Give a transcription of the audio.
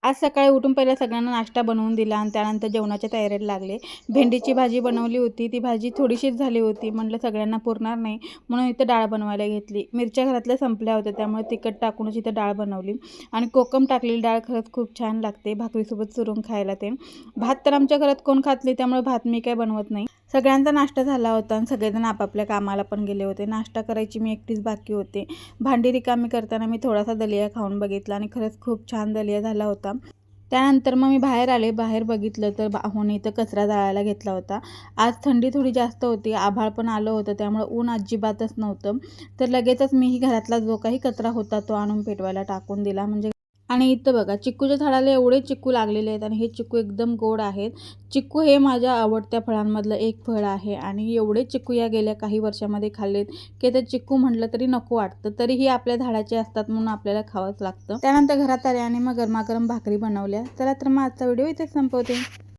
आज सकाळी उठून पहिला सगळ्यांना नाश्ता बनवून दिला आणि त्यानंतर जेवणाच्या तयारीला लागले. भेंडीची भाजी बनवली होती. ती भाजी थोडीशीच झाली होती. म्हटलं सगळ्यांना पुरणार नाही म्हणून इथं डाळ बनवायला घेतली. मिरच्या घरातल्या संपल्या होत्या त्यामुळे तिखट टाकूनच इथं डाळ बनवली आणि कोकम टाकलेली डाळ खरंच खूप छान लागते भाकरीसोबत चुरून खायला ते. भात तर आमच्या घरात कोण खात नाही त्यामुळे भात मी काय बनवत नाही. सगळ्यांचा नाश्ता झाला होता आणि सगळेजण आपापल्या कामाला पण गेले होते. नाश्ता करायची मी एकटीच बाकी होते. भांडी रिकामी करताना मी थोडासा दलिया खाऊन बघितला आणि खरंच खूप छान दलिया झाला होता. त्यानंतर मग मी बाहेर आले. बाहेर बघितलं तर बाहूने इथं कचरा जाळायला घेतला होता. आज थंडी थोडी जास्त होती. आभाळ पण आलं होतं त्यामुळे ऊन अजिबातच नव्हतं. तर लगेचच मीही घरातला जो काही कचरा होता तो आणून पेटवायला टाकून दिला. म्हणजे आणि इथं बघा चिक्कूच्या झाडाला एवढे चिक्कू लागलेले आहेत आणि हे चिक्कू एकदम गोड आहेत. चिक्कू हे माझ्या आवडत्या फळांमधलं एक फळ आहे आणि एवढे चिक्कू या गेल्या काही वर्षामध्ये खाल्लेत की ते चिक्कू म्हटलं तरी नको वाटतं. तरीही आपल्या झाडाचे असतात म्हणून आपल्याला खावंच लागतं. त्यानंतर घरात आले आणि मग गरमागरम भाकरी बनवल्या. चला तर मग आजचा व्हिडिओ इथेच संपवते.